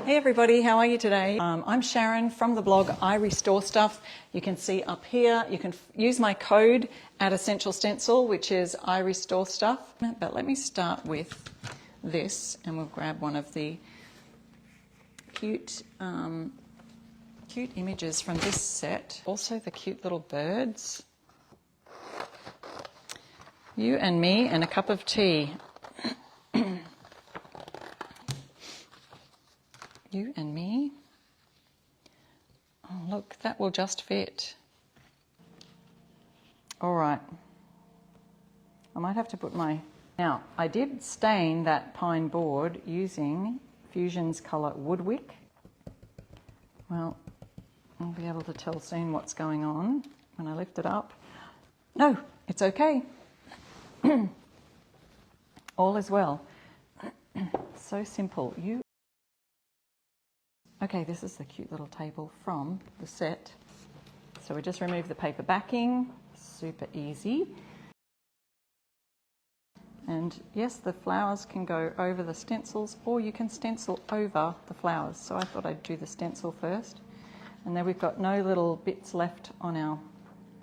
Hey everybody, how are you today? I'm Sharon from the blog I Restore Stuff. You can see up here, you can use my code at Essential Stencil, which is I Restore Stuff. But let me start with this, and we'll grab one of the cute images from this set. Also the cute little birds. You and me and a cup of tea. You and me. Oh, look, that will just fit. All right. I might have to put my... Now, I did stain that pine board using Fusion's colour Woodwick. Well, I'll be able to tell soon what's going on when I lift it up. No, it's okay. All is well. So simple. Okay, this is the cute little table from the set. So we just remove the paper backing, super easy. And yes, the flowers can go over the stencils, or you can stencil over the flowers. So I thought I'd do the stencil first. And then we've got no little bits left on our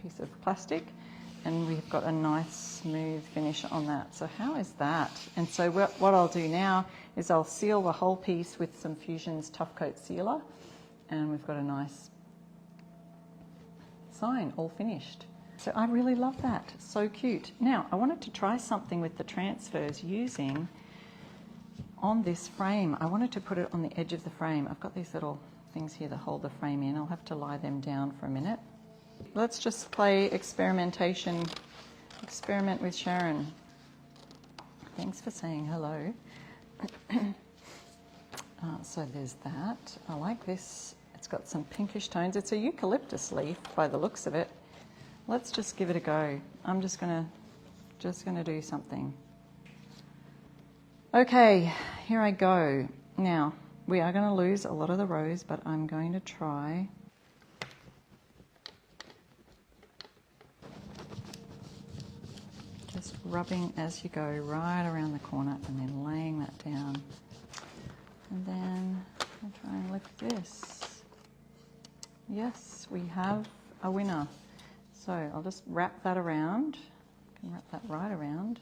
piece of plastic. And we've got a nice smooth finish on that. So how is that? And so what I'll do now is I'll seal the whole piece with some Fusion's Tough Coat Sealer, and we've got a nice sign all finished. So I really love that, so cute. Now I wanted to try something with the transfers using on this frame. I wanted to put it on the edge of the frame. I've got these little things here that hold the frame in. I'll have to lie them down for a minute. Let's just play experimentation. Experiment with Sharon. Thanks for saying hello. So there's that. I like this. It's got some pinkish tones. It's a eucalyptus leaf by the looks of it. Let's just give it a go. I'm just gonna do something. Okay, here I go. Now, we are gonna lose a lot of the rose, but I'm going to try. Just rubbing as you go right around the corner and then laying that down. And then I'll try and lift this. Yes, we have a winner. So I'll just wrap that around. I can wrap that right around.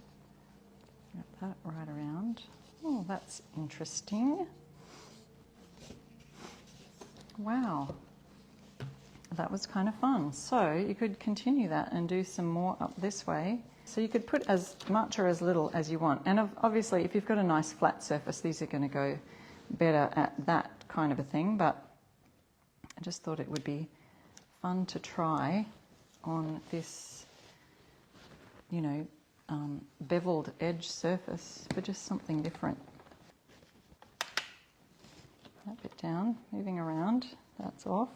Wrap that right around. Oh, that's interesting. Wow. That was kind of fun. So you could continue that and do some more up this way. So you could put as much or as little as you want. And obviously, if you've got a nice flat surface, these are going to go better at that kind of a thing. But I just thought it would be fun to try on this, you know, beveled edge surface for just something different. That bit down, moving around, that's off.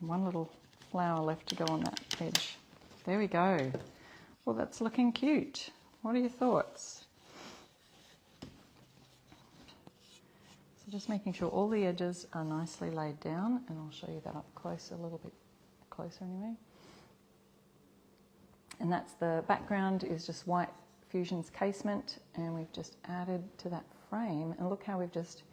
One little flower left to go on that edge. There we go. Well, that's looking cute. What are your thoughts? So just making sure all the edges are nicely laid down, and I'll show you that up close, a little bit closer anyway. And that's the background is just white Fusion's casement, and we've just added to that frame. And look how we've just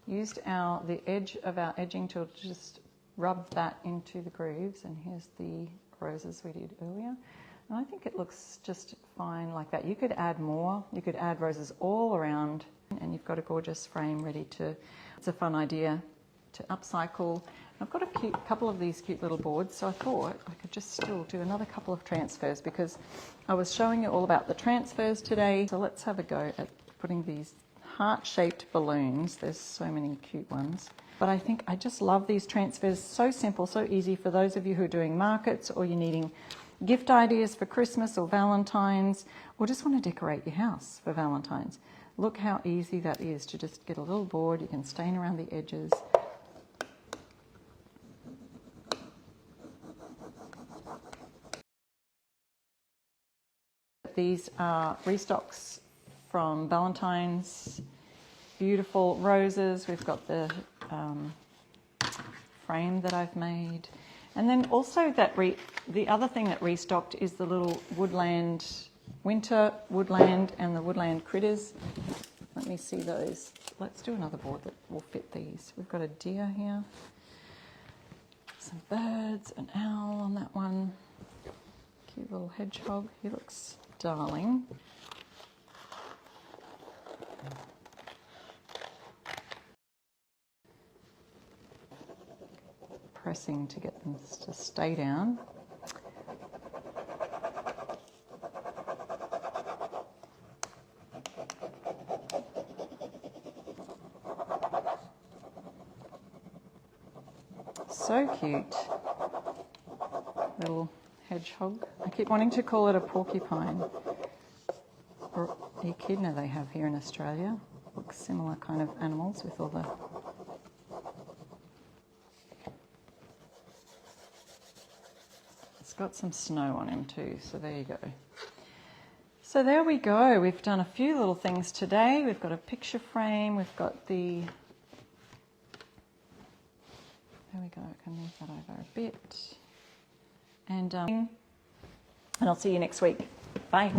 used the edge of our edging tool to just rub that into the grooves. And here's the roses we did earlier, and I think it looks just fine like that. You could add more, you could add roses all around, and you've got a gorgeous frame ready to... It's a fun idea to upcycle. I've got a couple of these cute little boards, so I thought I could just still do another couple of transfers because I was showing you all about the transfers today. So let's have a go at putting these heart-shaped balloons. There's so many cute ones. But I think I just love these transfers. So simple, so easy for those of you who are doing markets, or you're needing gift ideas for Christmas or Valentine's, or just want to decorate your house for Valentine's. Look how easy that is to just get a little board. You can stain around the edges. These are restocks from Valentine's. Beautiful roses. We've got the frame that I've made, and then also that the other thing that restocked is the little woodland, winter woodland, and the woodland critters. Let me see those. Let's do another board that will fit these. We've got a deer here, some birds, an owl on that one. Cute little hedgehog. He looks darling. Pressing to get them to stay down. So cute. Little hedgehog. I keep wanting to call it a porcupine. Or echidna they have here in Australia. Looks similar kind of animals with all the... It's got some snow on him too, so there you go. So there we go. We've done a few little things today. We've got a picture frame. We've got the... There we go, I can move that over a bit. And I'll see you next week. Bye.